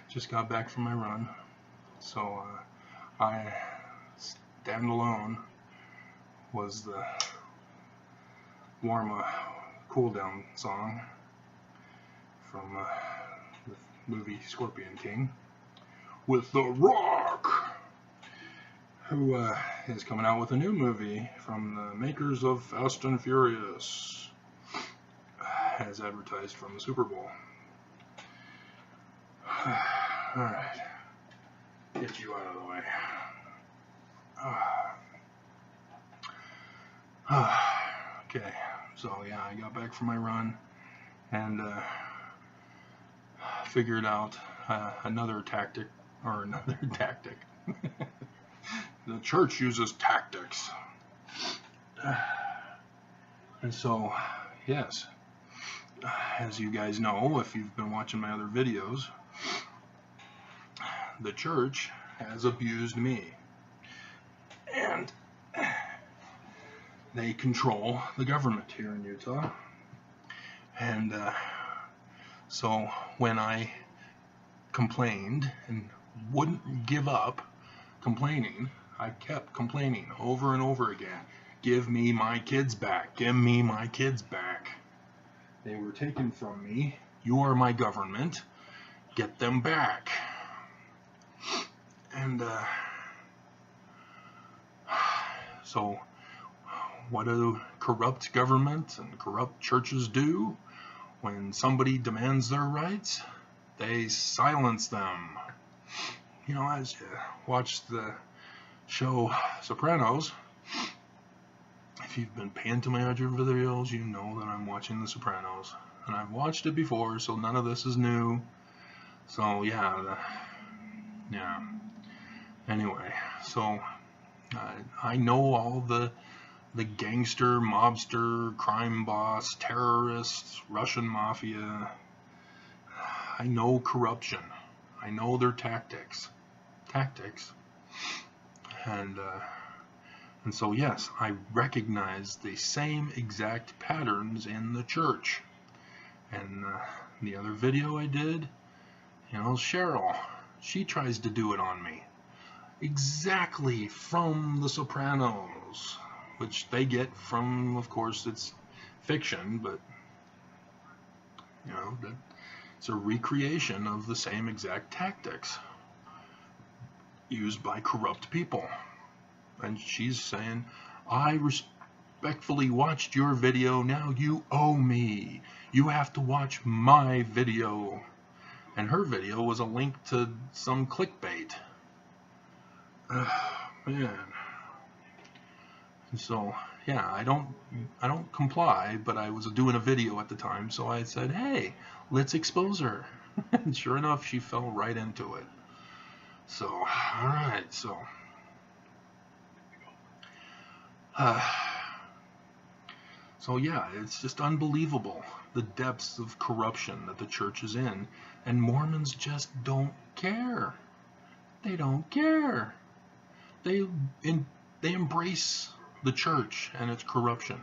Just got back from my run, so I Stand Alone was the warm cool down song from the movie Scorpion King with The Rock, who is coming out with a new movie from the makers of Fast and Furious, as advertised from the Super Bowl. Alright, get you out of the way. Okay, so yeah, I got back from my run and figured out another tactic. The church uses tactics. And so, yes, as you guys know, if you've been watching my other videos, the church has abused me. And they control the government here in Utah. And so when I complained and wouldn't give up complaining, I kept complaining over and over again. Give me my kids back. Give me my kids back. They were taken from me. You are my government. Get them back. And so what do corrupt government and corrupt churches do when somebody demands their rights? They silence them. You know, as you watch the show Sopranos, if you've been paying to my other videos, you know that I'm watching The Sopranos. And I've watched it before, so none of this is new. So, yeah. Anyway, so I know all the gangster, mobster, crime boss, terrorists, Russian mafia. I know corruption. I know their tactics. And so yes, I recognize the same exact patterns in the church. And the other video I did, you know, Cheryl, she tries to do it on me. Exactly from The Sopranos, which they get from, of course, it's fiction, but, you know, it's a recreation of the same exact tactics used by corrupt people. And she's saying, I respectfully watched your video, now you owe me. You have to watch my video. And her video was a link to some clickbait. Man. And so, yeah, I don't comply, but I was doing a video at the time, so I said, hey, let's expose her. And sure enough, she fell right into it. So, alright, so yeah, it's just unbelievable, the depths of corruption that the church is in, and Mormons just don't care. They don't care. They embrace the church and its corruption.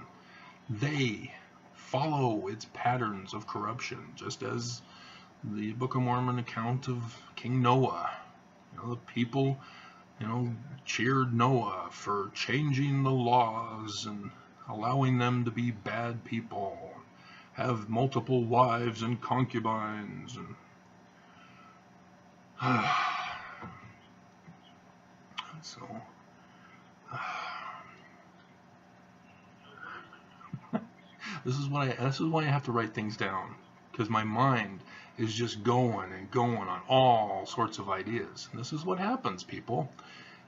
They follow its patterns of corruption, just as the Book of Mormon account of King Noah. You know, the people, you know, cheered Noah for changing the laws and allowing them to be bad people, have multiple wives and concubines, and so this is why I have to write things down, because my mind is just going and going on all sorts of ideas. And this is what happens, people.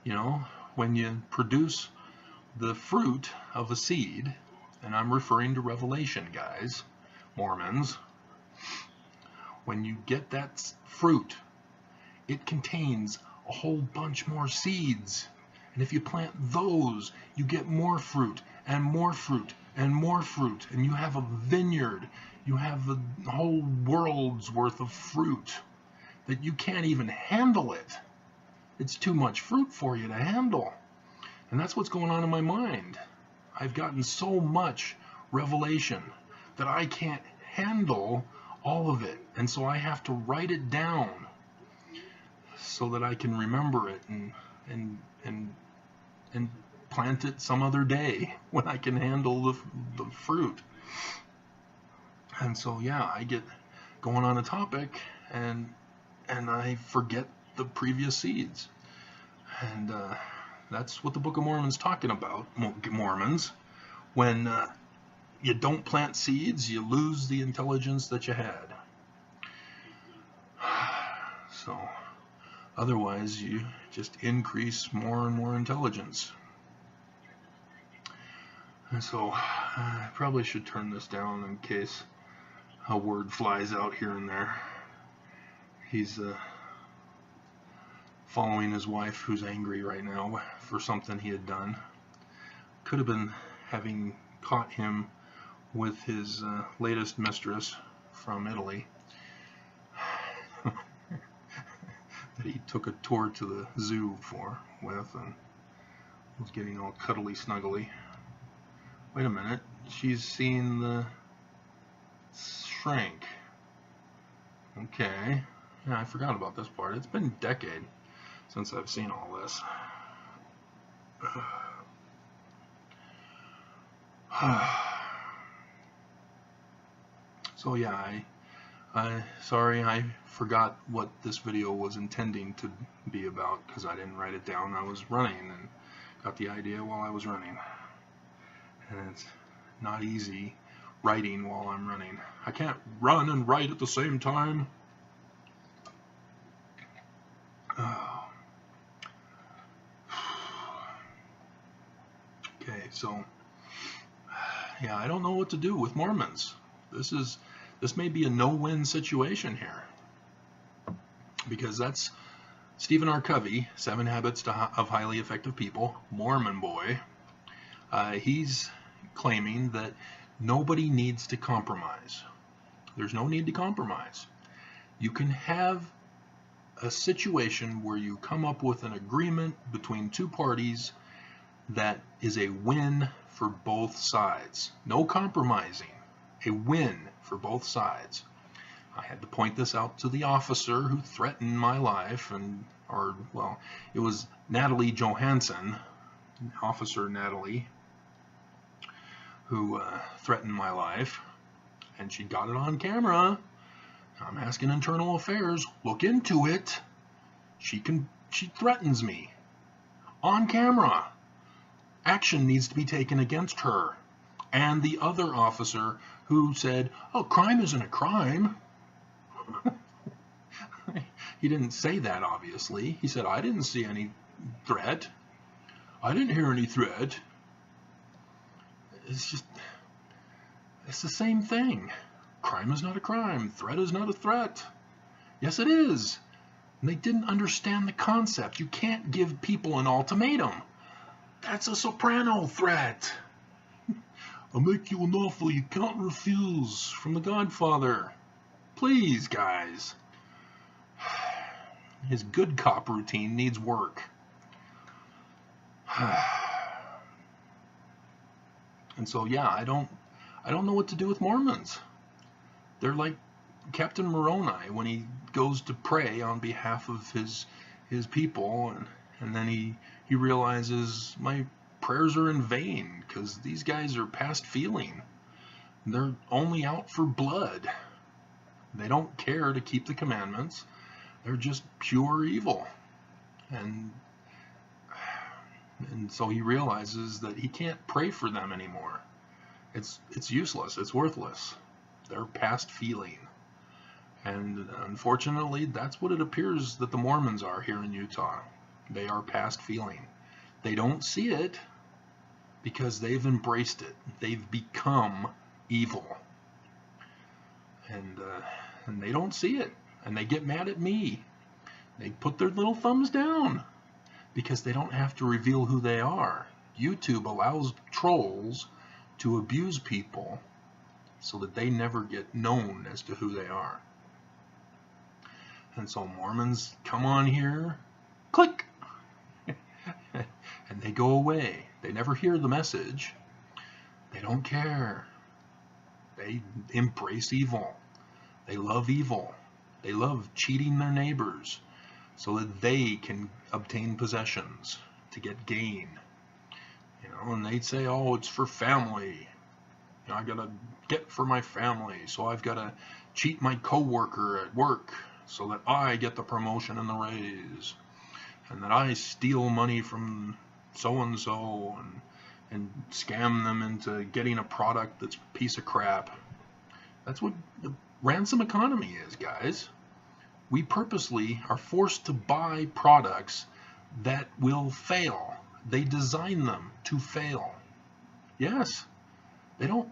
You know, when you produce the fruit of a seed, and I'm referring to Revelation, guys, Mormons, when you get that fruit, it contains a whole bunch more seeds. And if you plant those, you get more fruit and more fruit and more fruit, and you have a vineyard. You have the whole world's worth of fruit that you can't even handle it. It's too much fruit for you to handle. And that's what's going on in my mind. I've gotten so much revelation that I can't handle all of it. And so I have to write it down. so that I can remember it and and plant it some other day when I can handle the fruit. And so yeah, I get going on a topic and I forget the previous seeds. And that's what the Book of Mormon's talking about, Mormons. When you don't plant seeds, you lose the intelligence that you had. So otherwise, you just increase more and more intelligence. And so I probably should turn this down in case a word flies out here and there. He's following his wife, who's angry right now for something he had done. Could have been having caught him with his latest mistress from Italy that he took a tour to the zoo with and was getting all cuddly snuggly. Wait a minute, she's seen the shrink. Okay, yeah, I forgot about this part. It's been a decade since I've seen all this. So yeah, sorry, I forgot what this video was intending to be about because I didn't write it down. I was running and got the idea while I was running. And it's not easy writing while I'm running. I can't run and write at the same time. Okay, so yeah, I don't know what to do with Mormons. This may be a no-win situation here, because that's Stephen R. Covey, 7 Habits of Highly Effective People, Mormon boy. He's claiming that nobody needs to compromise. There's no need to compromise. You can have a situation where you come up with an agreement between two parties that is a win for both sides. No compromising. A win for both sides. I had to point this out to the officer who threatened my life, it was Natalie Johansson, Officer Natalie, who threatened my life, and she got it on camera. I'm asking Internal Affairs, look into it. She threatens me on camera. Action needs to be taken against her and the other officer who said, oh, crime isn't a crime. He didn't say that, obviously. He said, I didn't see any threat. I didn't hear any threat. It's the same thing. Crime is not a crime. Threat is not a threat. Yes, it is. And they didn't understand the concept. You can't give people an ultimatum. That's a soprano threat. I'll make you an offer you can't refuse, from The Godfather. Please, guys. His good cop routine needs work. And so, yeah, I don't know what to do with Mormons. They're like Captain Moroni when he goes to pray on behalf of his people, and then he realizes my prayers are in vain because these guys are past feeling. They're only out for blood. They don't care to keep the commandments. They're just pure evil. And so he realizes that he can't pray for them anymore. It's useless. It's worthless. They're past feeling. And unfortunately, that's what it appears that the Mormons are here in Utah. They are past feeling. They don't see it because they've embraced it. They've become evil. And they don't see it. And they get mad at me. They put their little thumbs down because they don't have to reveal who they are. YouTube allows trolls to abuse people so that they never get known as to who they are. And so Mormons come on here, click, and they go away. They never hear the message. They don't care. They embrace evil. They love evil. They love cheating their neighbors. so that they can obtain possessions to get gain. You know, and they'd say, oh, it's for family. You know, I gotta get for my family, so I've gotta cheat my coworker at work so that I get the promotion and the raise, and that I steal money from so-and-so and scam them into getting a product that's a piece of crap. That's what the ransom economy is, guys. We purposely are forced to buy products that will fail. They design them to fail. Yes, they don't.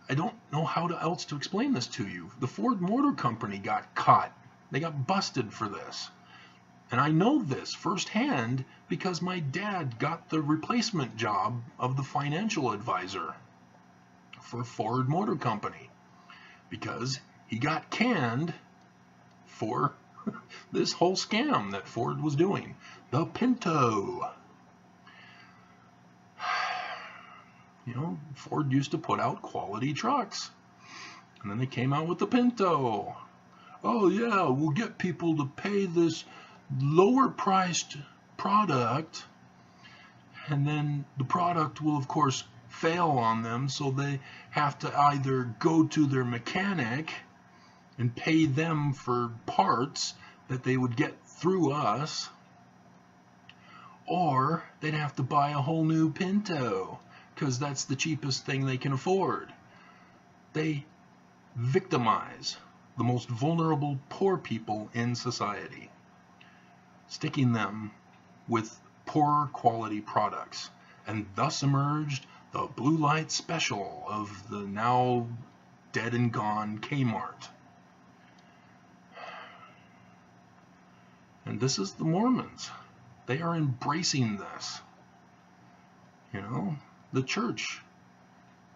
I don't know how else to explain this to you. The Ford Motor Company got caught. They got busted for this. And I know this firsthand because my dad got the replacement job of the financial advisor for Ford Motor Company because he got canned for this whole scam that Ford was doing. The Pinto. You know, Ford used to put out quality trucks. And then they came out with the Pinto. Oh yeah, we'll get people to pay this lower priced product, and then the product will of course fail on them, so they have to either go to their mechanic and pay them for parts that they would get through us, or they'd have to buy a whole new Pinto because that's the cheapest thing they can afford. They victimize the most vulnerable poor people in society, sticking them with poorer quality products, and thus emerged the blue light special of the now dead and gone Kmart. And this is the Mormons. They are embracing this. You know, the church,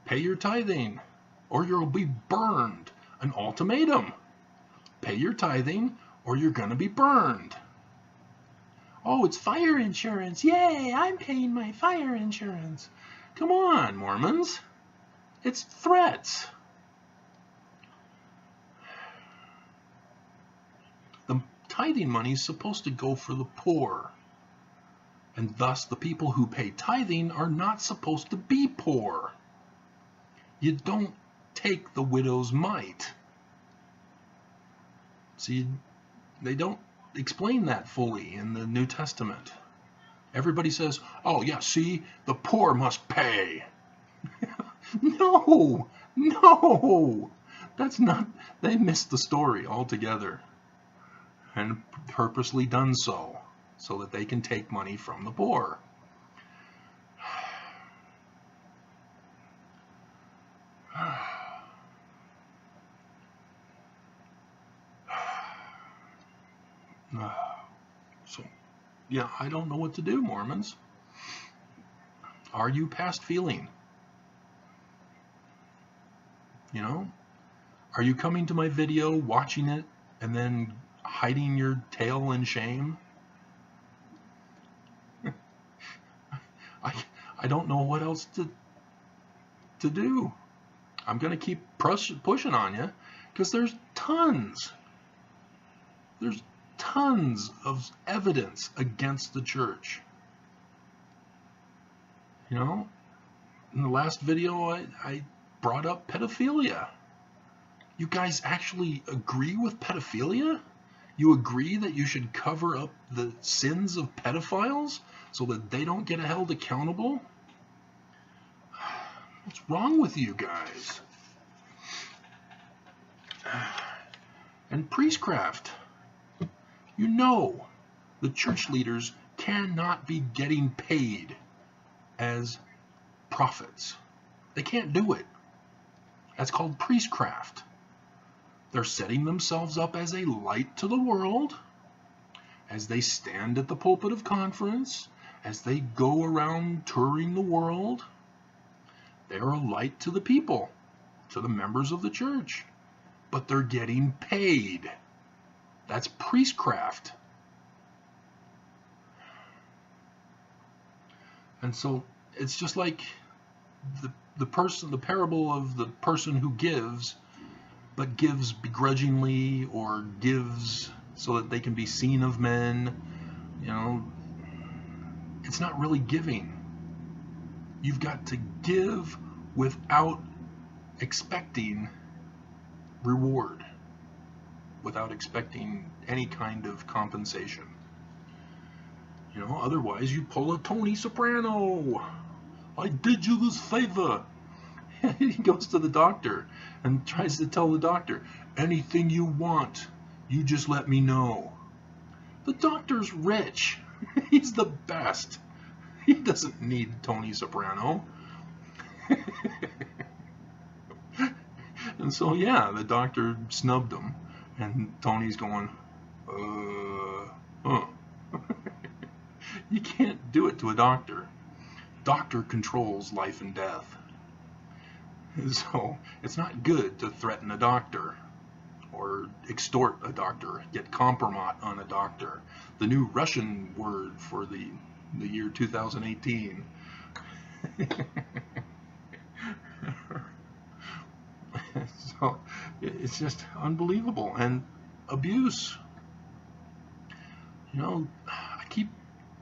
pay your tithing or you'll be burned. An ultimatum. Pay your tithing or you're going to be burned. Oh, it's fire insurance. Yay, I'm paying my fire insurance. Come on, Mormons. It's threats. The tithing money is supposed to go for the poor. And thus the people who pay tithing are not supposed to be poor. You don't take the widow's mite. See, they don't explain that fully in the New Testament. Everybody says, oh yeah, see, the poor must pay. No, that's not, they missed the story altogether and purposely done so that they can take money from the poor. So, yeah, I don't know what to do, Mormons. Are you past feeling? You know? Are you coming to my video, watching it, and then hiding your tail in shame? I don't know what else to do. I'm going to keep pushing on you because there's tons of evidence against the church. You know, in the last video I brought up pedophilia. You guys actually agree with pedophilia? You agree that you should cover up the sins of pedophiles so that they don't get held accountable? What's wrong with you guys? And priestcraft. You know, the church leaders cannot be getting paid as prophets. They can't do it. That's called priestcraft. They're setting themselves up as a light to the world, as they stand at the pulpit of conference, as they go around touring the world. They're a light to the people, to the members of the church, but they're getting paid. That's priestcraft. And so it's just like the parable of the person who gives but gives begrudgingly or gives so that they can be seen of men, you know, it's not really giving. You've got to give without expecting reward, without expecting any kind of compensation. You know, otherwise you pull a Tony Soprano. I did you this favor. He goes to the doctor and tries to tell the doctor, anything you want, you just let me know. The doctor's rich. He's the best. He doesn't need Tony Soprano. And so, yeah, the doctor snubbed him. And Tony's going, huh. You can't do it to a doctor. Doctor controls life and death. So it's not good to threaten a doctor or extort a doctor, get compromat on a doctor. The new Russian word for the year 2018. So it's just unbelievable. And abuse. You know, I keep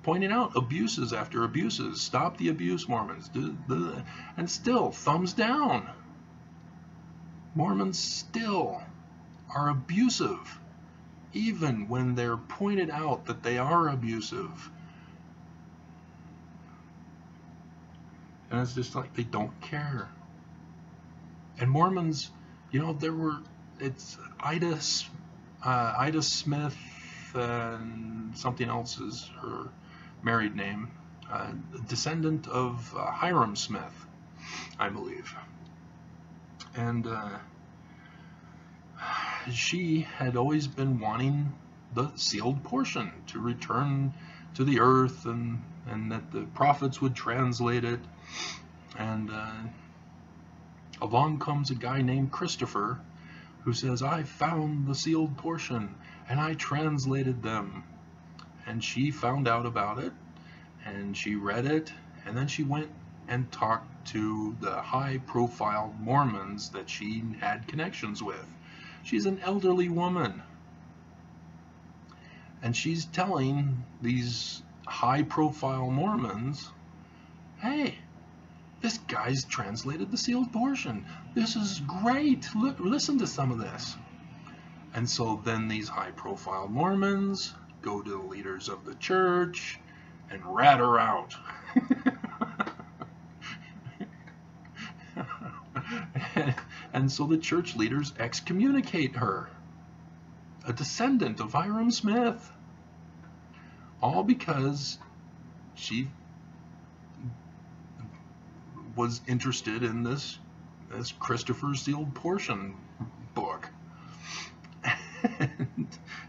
pointing out abuses after abuses. Stop the abuse, Mormons. And still, thumbs down. Mormons still are abusive, even when they're pointed out that they are abusive. And it's just like they don't care. And Mormons, you know, it's Ida Smith and something else is her married name, descendant of Hiram Smith, I believe. And she had always been wanting the sealed portion to return to the earth, and that the prophets would translate it. And along comes a guy named Christopher who says, I found the sealed portion and I translated them. And she found out about it, and she read it, and then she went and talked to the high-profile Mormons that she had connections with. She's an elderly woman, and she's telling these high-profile Mormons, hey, this guy's translated the sealed portion. This is great. Look, listen to some of this. And so then these high-profile Mormons go to the leaders of the church and rat her out. And so the church leaders excommunicate her, a descendant of Hiram Smith, all because she was interested in this Christopher sealed portion book.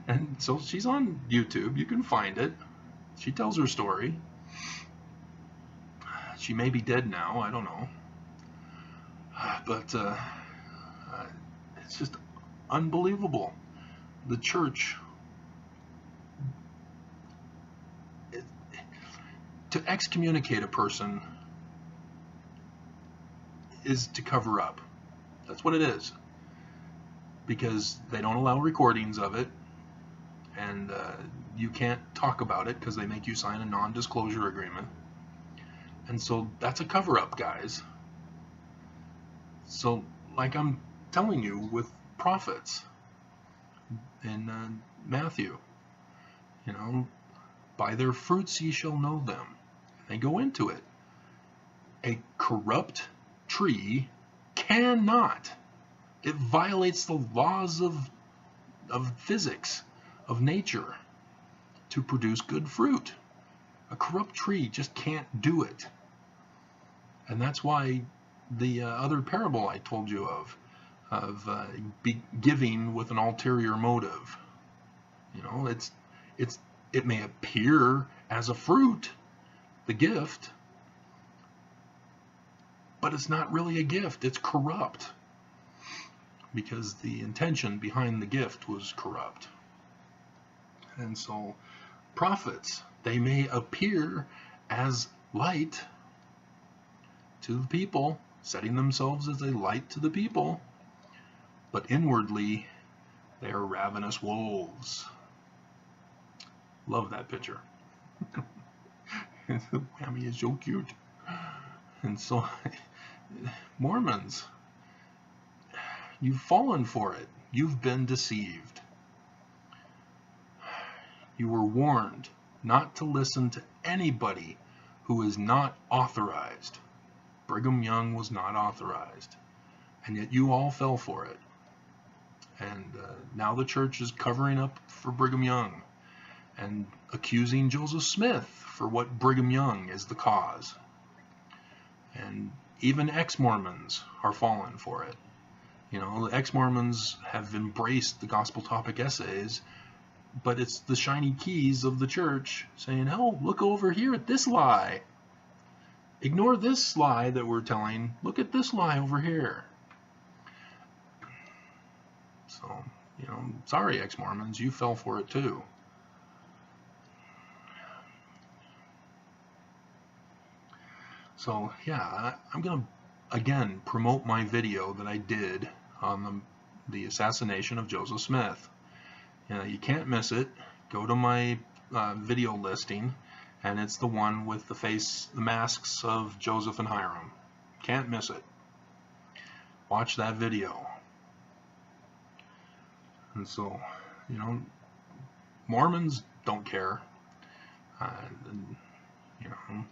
And so she's on YouTube. You can find it. She tells her story. She may be dead now. I don't know. But it's just unbelievable. The church, to excommunicate a person is to cover up. That's what it is. Because they don't allow recordings of it, and you can't talk about it because they make you sign a non-disclosure agreement. And so that's a cover-up, guys. So, like I'm telling you with prophets in Matthew, you know, by their fruits ye shall know them. They go into it. A corrupt tree cannot. It violates the laws of physics, of nature, to produce good fruit. A corrupt tree just can't do it. And that's why the other parable I told you of giving with an ulterior motive. You know, it may appear as a fruit, the gift, but it's not really a gift. It's corrupt. Because the intention behind the gift was corrupt. And so prophets, they may appear as light to the people, setting themselves as a light to the people, but inwardly they are ravenous wolves. Love that picture. Whammy is so cute. And so, Mormons, you've fallen for it. You've been deceived. You were warned not to listen to anybody who is not authorized. Brigham Young was not authorized, and yet you all fell for it. And now the church is covering up for Brigham Young and accusing Joseph Smith for what Brigham Young is the cause. And even ex-Mormons are falling for it. You know, the ex-Mormons have embraced the gospel topic essays, but it's the shiny keys of the church saying, oh, look over here at this lie. Ignore this lie that we're telling. Look at this lie over here. So, you know, sorry, ex-Mormons, you fell for it too. So, yeah, I'm going to, again, promote my video that I did on the assassination of Joseph Smith. You know, you can't miss it. Go to my video listing, and it's the one with the masks of Joseph and Hiram. Can't miss it. Watch that video. And so, you know, Mormons don't care. You know,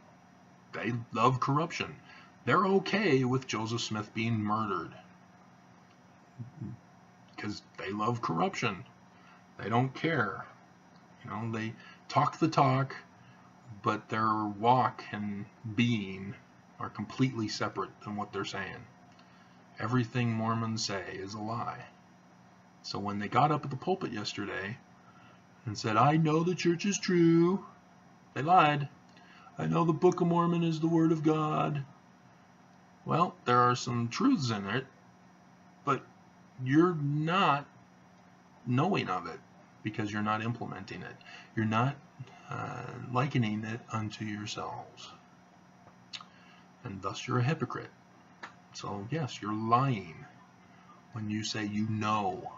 they love corruption. They're okay with Joseph Smith being murdered because they love corruption. They don't care. You know, they talk the talk, but their walk and being are completely separate than what they're saying. Everything Mormons say is a lie. So when they got up at the pulpit yesterday and said, I know the church is true, they lied. I know the Book of Mormon is the Word of God. Well, there are some truths in it, but you're not knowing of it because you're not implementing it. You're not likening it unto yourselves. And thus you're a hypocrite. So yes, you're lying when you say you know.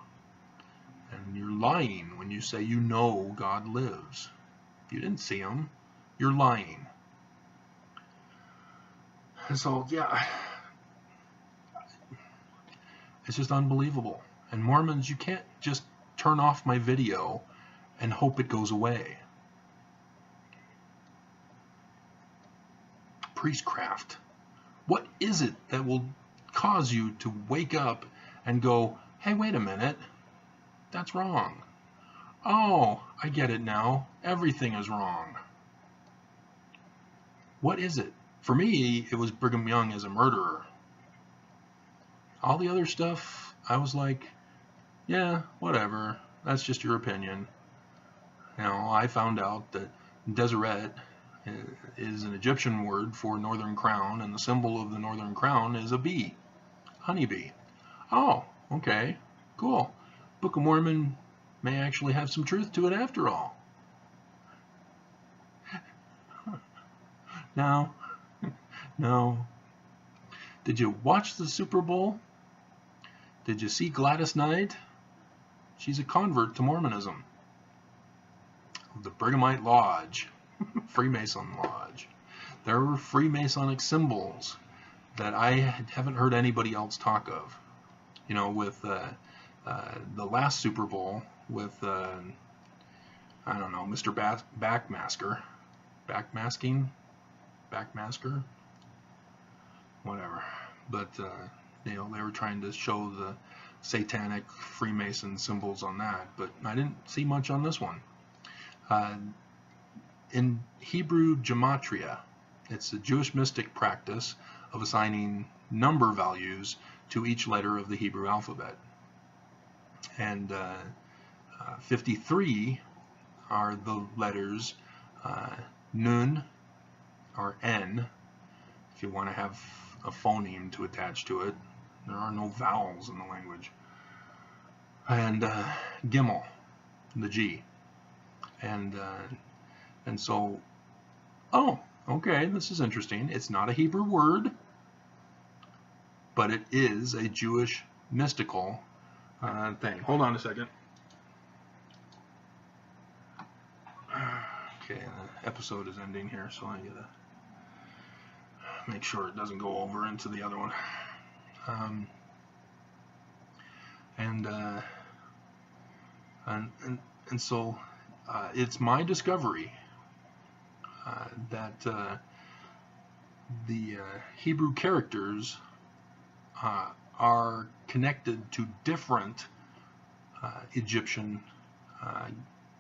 And you're lying when you say you know God lives. You didn't see him. You're lying. And so, yeah, it's just unbelievable. And Mormons, you can't just turn off my video and hope it goes away. Priestcraft. What is it that will cause you to wake up and go, hey, wait a minute, that's wrong. Oh, I get it now. Everything is wrong. What is it? For me, it was Brigham Young as a murderer. All the other stuff, I was like, yeah, whatever. That's just your opinion. You know, I found out that Deseret is an Egyptian word for northern crown, and the symbol of the northern crown is a bee, honeybee. Oh, okay, cool. Book of Mormon may actually have some truth to it after all. No. Did you watch the Super Bowl? Did you see Gladys Knight? She's a convert to Mormonism. The Brighamite Lodge, Freemason Lodge. There were Freemasonic symbols that I haven't heard anybody else talk of. You know, with the last Super Bowl with, I don't know, Mr. Backmasker, whatever. But, you know, they were trying to show the satanic Freemason symbols on that, but I didn't see much on this one. In Hebrew gematria, it's a Jewish mystic practice of assigning number values to each letter of the Hebrew alphabet. And 53 are the letters Nun or N, if you want to have a phoneme to attach to it. There are no vowels in the language. And Gimel, the G. And so, oh, okay, this is interesting. It's not a Hebrew word, but it is a Jewish mystical thing. Hold on a second. Okay, the episode is ending here, so I gotta make sure it doesn't go over into the other one. And so it's my discovery that the Hebrew characters are connected to different Egyptian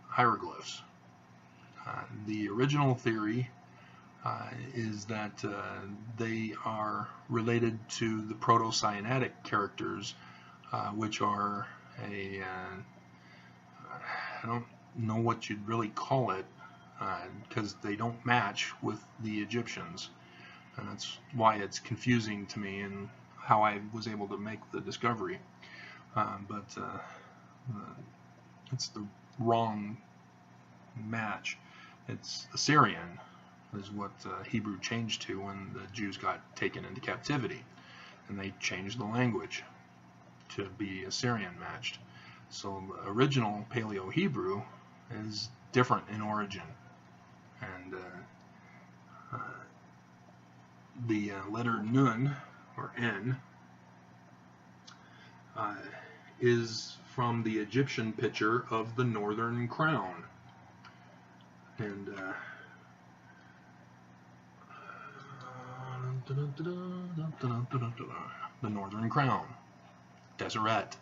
hieroglyphs. The original theory is that they are related to the Proto-Sinaitic characters, which are I don't know what you'd really call it, because they don't match with the Egyptians, and that's why it's confusing to me and how I was able to make the discovery. But it's the wrong match. It's Assyrian is what Hebrew changed to when the Jews got taken into captivity, and they changed the language to be Assyrian matched. So the original Paleo-Hebrew is different in origin, and the letter Nun, or N, is from the Egyptian picture of the Northern Crown. And the Northern Crown, Deseret.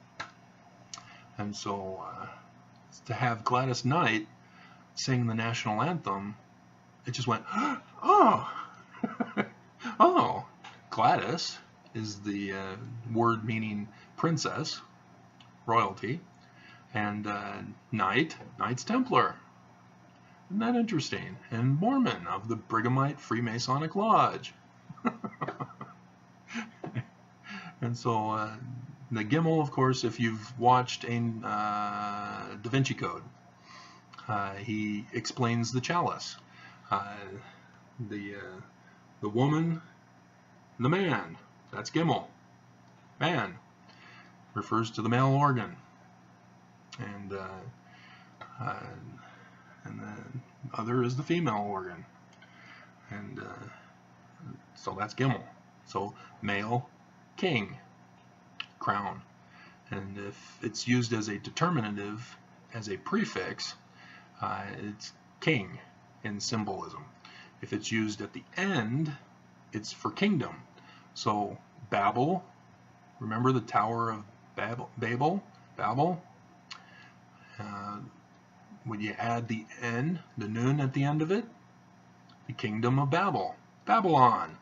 And so to have Gladys Knight sing the national anthem, it just went, oh, oh, Gladys is the word meaning princess, royalty, and Knights Templar. Isn't that interesting? And Mormon of the Brighamite Freemasonic Lodge. And so the Gimel, of course, if you've watched Da Vinci Code, he explains the chalice. The woman, the man, that's Gimel. Man refers to the male organ. And the other is the female organ. And so that's Gimel. So male, king, crown. And if it's used as a determinative, as a prefix, it's king in symbolism. If it's used at the end, it's for kingdom. So Babel, remember the Tower of Babel? When you add the N, the Nun at the end of it, the kingdom of Babel, Babylon,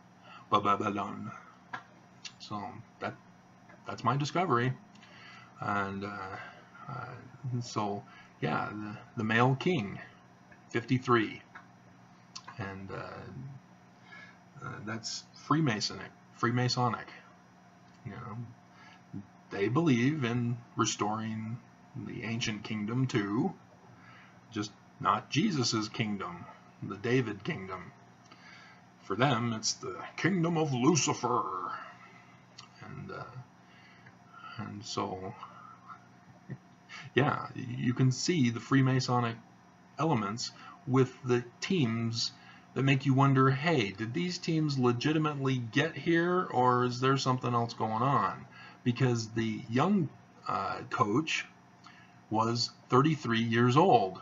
Babylon. So that's my discovery, and so yeah, the male king, 53, and that's Freemasonic. You know, they believe in restoring the ancient kingdom too, just not Jesus's kingdom, the David kingdom. For them, it's the kingdom of Lucifer, and so yeah, you can see the Freemasonic elements with the teams that make you wonder, hey, did these teams legitimately get here, or is there something else going on? Because the young coach was 33 years old.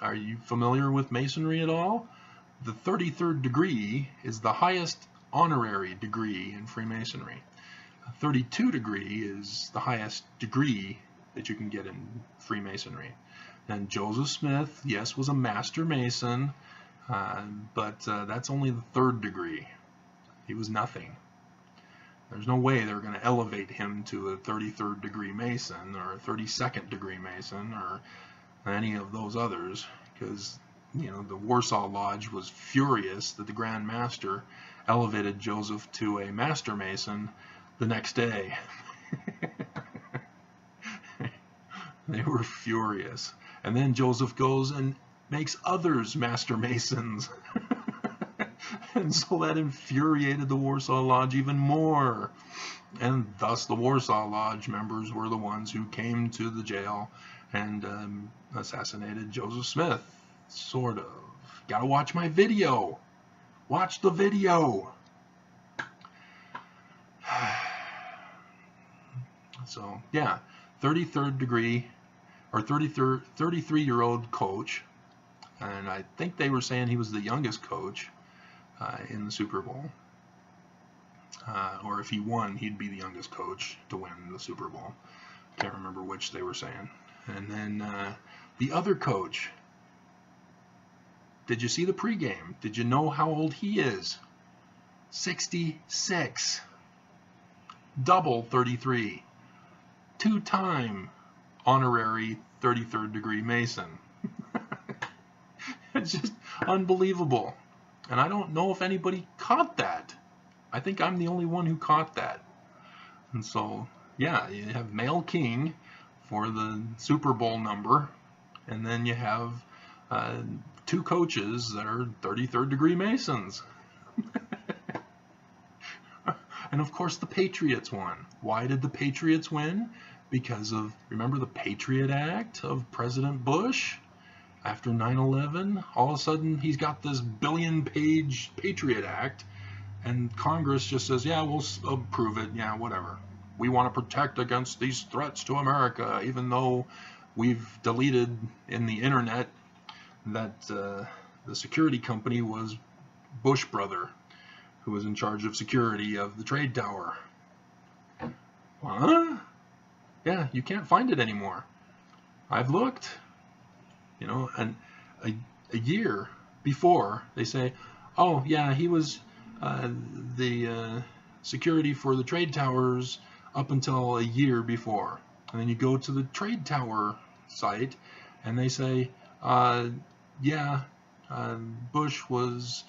Are you familiar with Masonry at all? The 33rd degree is the highest honorary degree in Freemasonry. A 32 degree is the highest degree that you can get in Freemasonry. And Joseph Smith, yes, was a master Mason, but that's only the 3rd degree. He was nothing. There's no way they're going to elevate him to a 33rd degree Mason or a 32nd degree Mason or any of those others, because you know the Warsaw Lodge was furious that the Grand Master elevated Joseph to a Master Mason the next day. They were furious. And then Joseph goes and makes others Master Masons. And so that infuriated the Warsaw Lodge even more. And thus the Warsaw Lodge members were the ones who came to the jail and assassinated Joseph Smith. Sort of. Gotta watch my video. Watch the video. So, yeah, 33rd degree, or 33-year-old coach, and I think they were saying he was the youngest coach in the Super Bowl. Or if he won, he'd be the youngest coach to win the Super Bowl. Can't remember which they were saying. And then the other coach, did you see the pregame? Did you know how old he is? 66. Double 33. Two-time honorary 33rd degree Mason. It's just unbelievable. And I don't know if anybody caught that. I think I'm the only one who caught that. And so, yeah, you have male king for the Super Bowl number, and then you have two coaches that are 33rd degree Masons. And of course the Patriots won. Why did the Patriots win? Because of, remember the Patriot Act of President Bush? After 9/11, all of a sudden he's got this billion-page Patriot Act, and Congress just says, yeah, we'll approve it, yeah, whatever. We want to protect against these threats to America, even though we've deleted in the internet that the security company was Bush brother, who was in charge of security of the trade tower. Huh? Yeah, you can't find it anymore. I've looked, you know, and a year before they say, oh yeah, he was the security for the trade towers up until a year before. And then you go to the trade tower site and they say, yeah, Bush was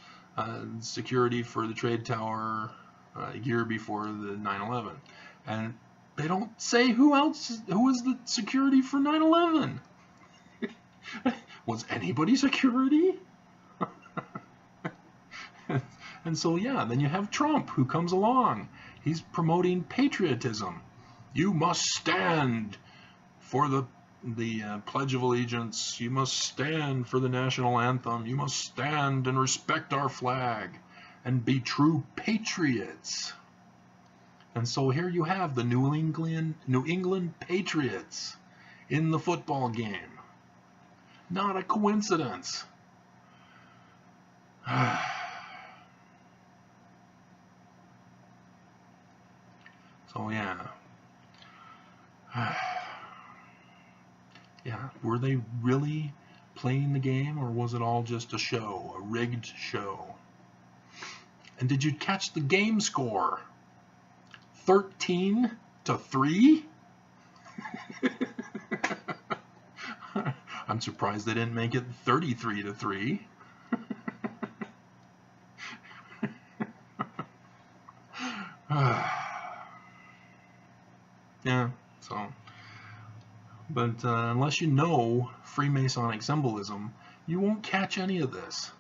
security for the trade tower a year before the 9/11, and they don't say who was the security for 9/11. Was anybody security? And so yeah, then you have Trump who comes along. He's promoting patriotism. You must stand for the Pledge of Allegiance. You must stand for the national anthem. You must stand and respect our flag and be true patriots. And so here you have the New England Patriots in the football game. Not a coincidence. So yeah. Yeah, were they really playing the game, or was it all just a show, a rigged show? And did you catch the game score? 13-3? I'm surprised they didn't make it 33-3. Yeah, so... But unless you know Freemasonic symbolism, you won't catch any of this.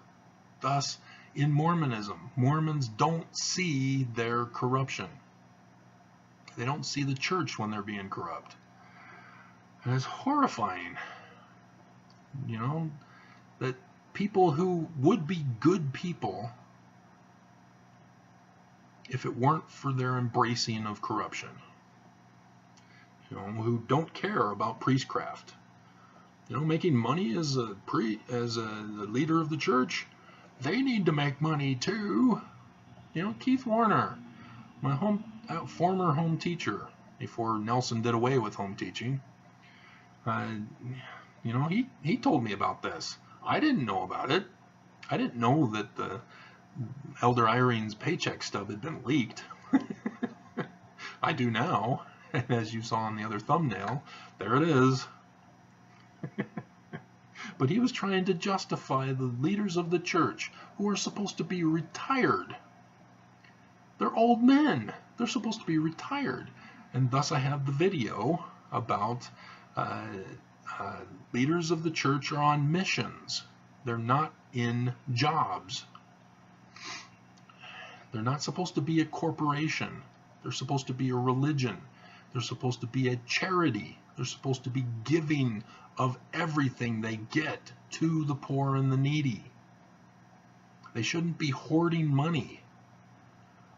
Thus, in Mormonism, Mormons don't see their corruption. They don't see the church when they're being corrupt. And it's horrifying, you know, that people who would be good people, if it weren't for their embracing of corruption, you know, who don't care about priestcraft, you know, making money as a leader of the church, they need to make money too. You know, Keith Warner, my former home teacher, before Nelson did away with home teaching, you know, he told me about this. I didn't know about it. I didn't know that the Elder Irene's paycheck stub had been leaked. I do now. As you saw on the other thumbnail, there it is. But he was trying to justify the leaders of the church who are supposed to be retired. They're old men. They're supposed to be retired. And thus I have the video about leaders of the church are on missions. They're not in jobs. They're not supposed to be a corporation. They're supposed to be a religion. They're supposed to be a charity. They're supposed to be giving of everything they get to the poor and the needy. They shouldn't be hoarding money.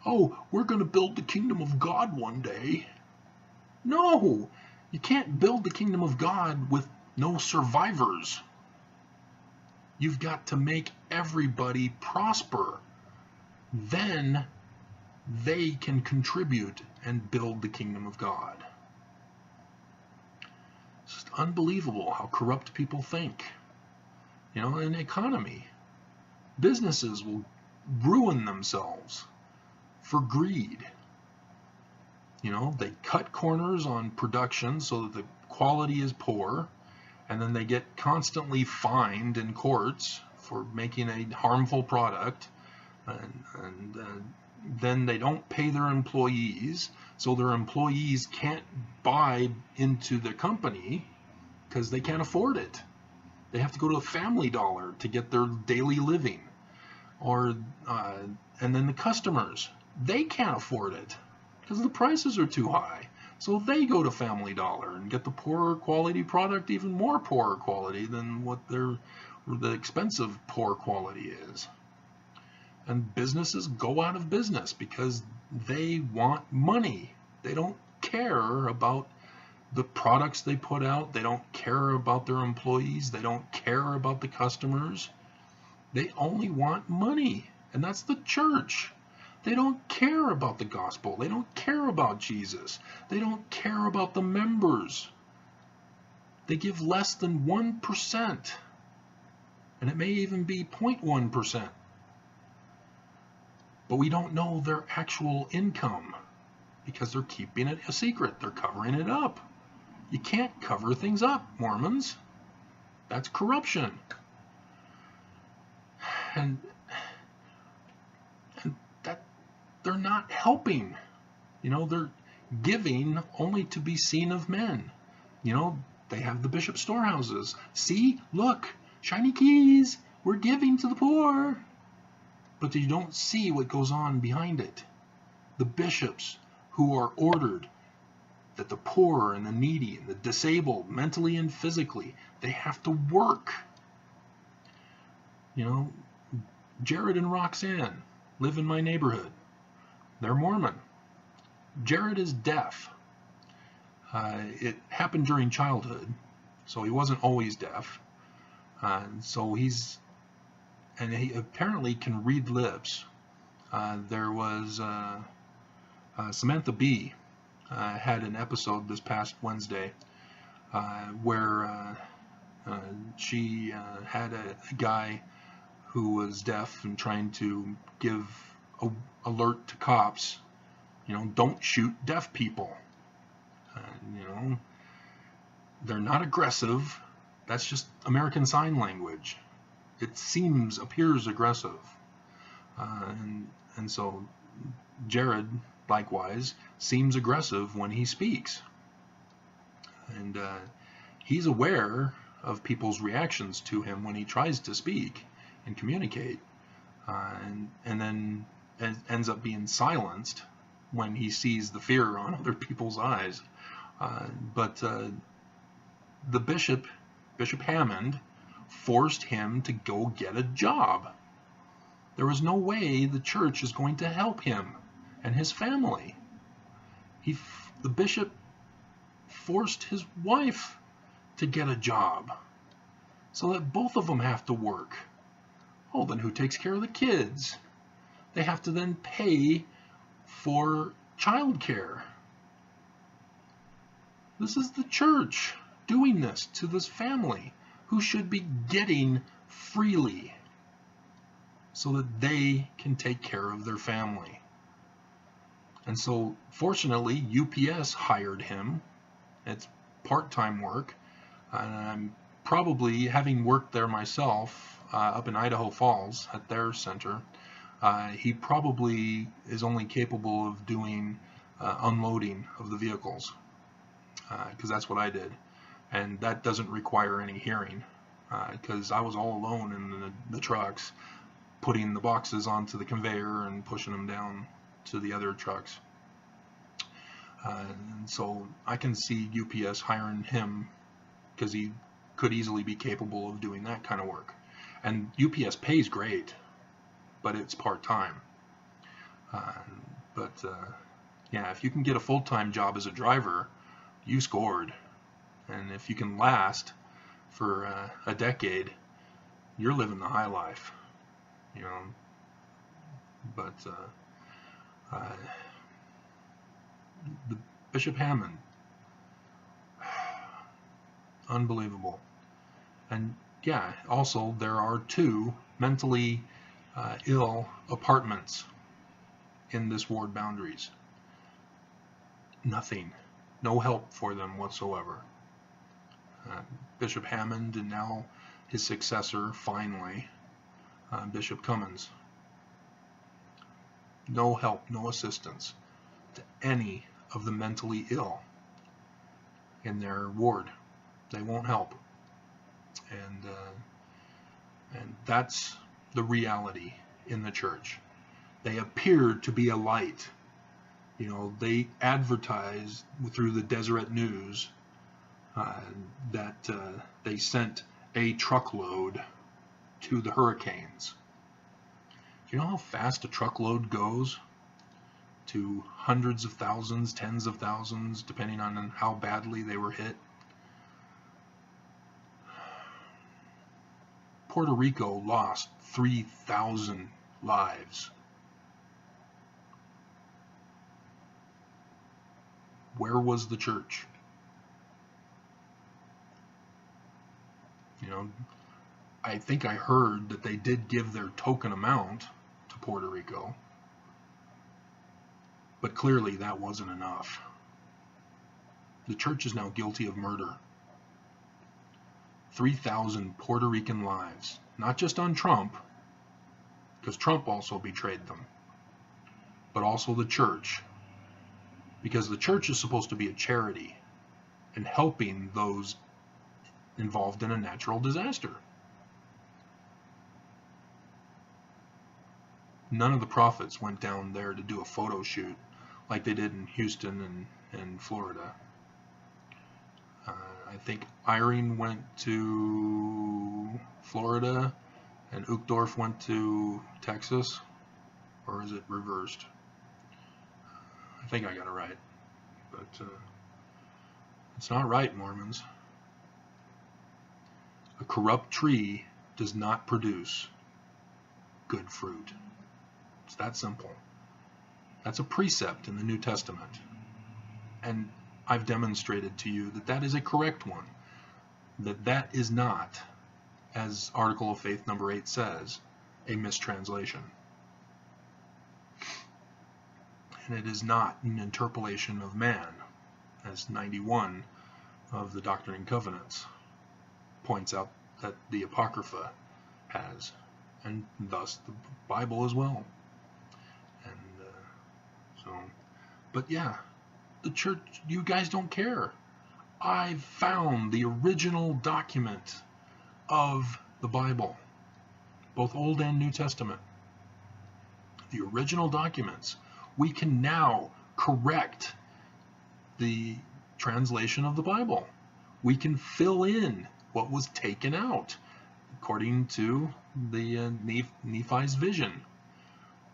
Oh, we're going to build the kingdom of God one day. No, you can't build the kingdom of God with no survivors. You've got to make everybody prosper. Then they can contribute and build the kingdom of God. It's just unbelievable how corrupt people think. You know, in the economy, businesses will ruin themselves for greed. You know, they cut corners on production so that the quality is poor, and then they get constantly fined in courts for making a harmful product, and then they don't pay their employees, so their employees can't buy into the company because they can't afford it. They have to go to a Family Dollar to get their daily living. Or and then the customers, they can't afford it because the prices are too high. So they go to Family Dollar and get the poorer quality product, even more poorer quality than what the expensive poor quality is. And businesses go out of business because they want money. They don't care about the products they put out. They don't care about their employees. They don't care about the customers. They only want money. And that's the church. They don't care about the gospel. They don't care about Jesus. They don't care about the members. They give less than 1%. And it may even be 0.1%. But we don't know their actual income because they're keeping it a secret. They're covering it up. You can't cover things up, Mormons. That's corruption. And that they're not helping. You know, they're giving only to be seen of men. You know, they have the bishop storehouses. See, look, shiny keys. We're giving to the poor. But you don't see what goes on behind it. The bishops who are ordered that the poor and the needy and the disabled, mentally and physically, they have to work. You know, Jared and Roxanne live in my neighborhood. They're Mormon. Jared is deaf. It happened during childhood, so he wasn't always deaf. So he apparently can read lips. There was Samantha B. Had an episode this past Wednesday where she had a guy who was deaf and trying to give a alert to cops, you know, don't shoot deaf people. You know, they're not aggressive. That's just American Sign Language. It appears aggressive. And so Jared, likewise, seems aggressive when he speaks. And he's aware of people's reactions to him when he tries to speak and communicate. And then ends up being silenced when he sees the fear on other people's eyes. But the Bishop Hammond, forced him to go get a job. There was no way the church is going to help him and his family. The bishop forced his wife to get a job so that both of them have to work. Oh, then who takes care of the kids? They have to then pay for childcare. This is the church doing this to this family who should be getting freely so that they can take care of their family. And so, fortunately, UPS hired him. It's part-time work. And I'm probably, having worked there myself, up in Idaho Falls at their center, he probably is only capable of doing unloading of the vehicles, because that's what I did. And that doesn't require any hearing, because I was all alone in the trucks. putting the boxes onto the conveyor and pushing them down to the other trucks. And so I can see UPS hiring him because he could easily be capable of doing that kind of work. And UPS pays great, but it's part-time. Yeah, if you can get a full-time job as a driver, you scored. And if you can last for a decade, you're living the high life, you know. But the Bishop Hammond, unbelievable. And yeah, also there are 2 mentally ill apartments in this ward boundaries. Nothing, no help for them whatsoever. Bishop Hammond and now his successor, finally, Bishop Cummins. No help, no assistance to any of the mentally ill in their ward. They won't help. And that's the reality in the church. They appear to be a light. You know, they advertised through the Deseret News that they sent a truckload to the hurricanes. Do you know how fast a truckload goes? To hundreds of thousands, tens of thousands, depending on how badly they were hit. Puerto Rico lost 3,000 lives. Where was the church? You know, I think I heard that they did give their token amount to Puerto Rico, but clearly that wasn't enough. The church is now guilty of murder. 3,000 Puerto Rican lives, not just on Trump, because Trump also betrayed them, but also the church, because the church is supposed to be a charity and helping those involved in a natural disaster. None of the prophets went down there to do a photo shoot like they did in Houston and Florida. I think Irene went to Florida and Uchtdorf went to Texas, or is it reversed? I think I got it right, but it's not right, Mormons. A corrupt tree does not produce good fruit. It's that simple. That's a precept in the New Testament. And I've demonstrated to you that that is a correct one. That is not, as Article of Faith number 8 says, a mistranslation. And it is not an interpolation of man, as 91 of the Doctrine and Covenants points out that the Apocrypha has, and thus the Bible as well. And but yeah, the church, you guys don't care. I found the original document of the Bible, both Old and New Testament. The original documents. We can now correct the translation of the Bible. We can fill in what was taken out according to the Nephi's vision,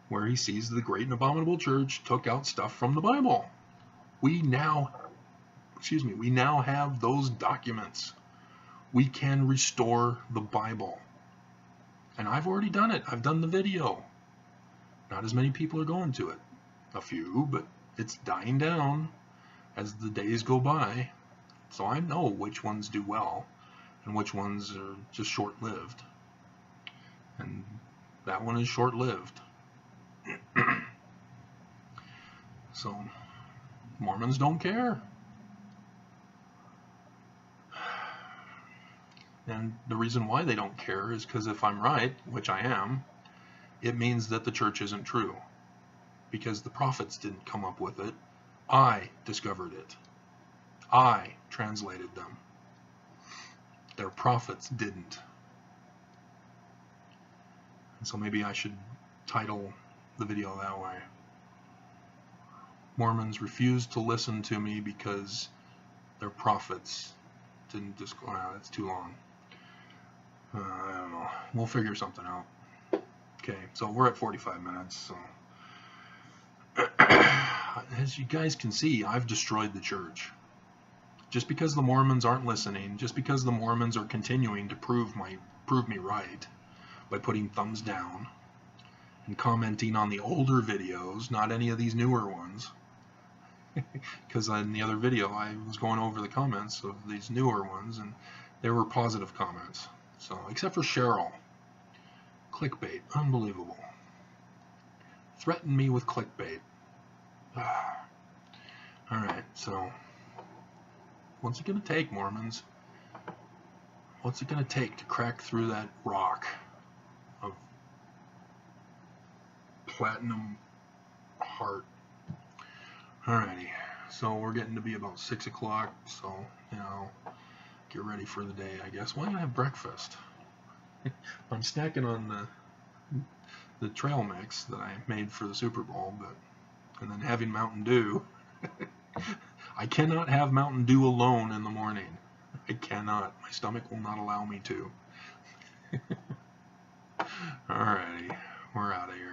where he sees the great and abominable church took out stuff from the Bible. We now have those documents. We can restore the Bible. And I've already done it. I've done the video. Not as many people are going to it. A few, but it's dying down as the days go by. So I know which ones do well and which ones are just short-lived. And that one is short-lived. So Mormons don't care. And the reason why they don't care is because if I'm right, which I am, it means that the church isn't true. Because the prophets didn't come up with it. I discovered it. I translated them. Their prophets didn't. And so maybe I should title the video that way. Mormons refused to listen to me because their prophets didn't disclose. That's too long. I don't know. We'll figure something out. Okay, so we're at 45 minutes. So, as you guys can see, I've destroyed the church. Just because the Mormons aren't listening, just because the Mormons are continuing to prove me right by putting thumbs down and commenting on the older videos, not any of these newer ones. Because in the other video I was going over the comments of these newer ones, and there were positive comments. So, except for Cheryl. Clickbait. Unbelievable. Threatened me with clickbait. Alright, so what's it going to take, Mormons? What's it going to take to crack through that rock of platinum heart? Alrighty, so we're getting to be about 6 o'clock, so, you know, get ready for the day, I guess. Why don't I have breakfast? I'm snacking on the trail mix that I made for the Super Bowl, and then having Mountain Dew. I cannot have Mountain Dew alone in the morning. I cannot. My stomach will not allow me to. Alrighty, we're out of here.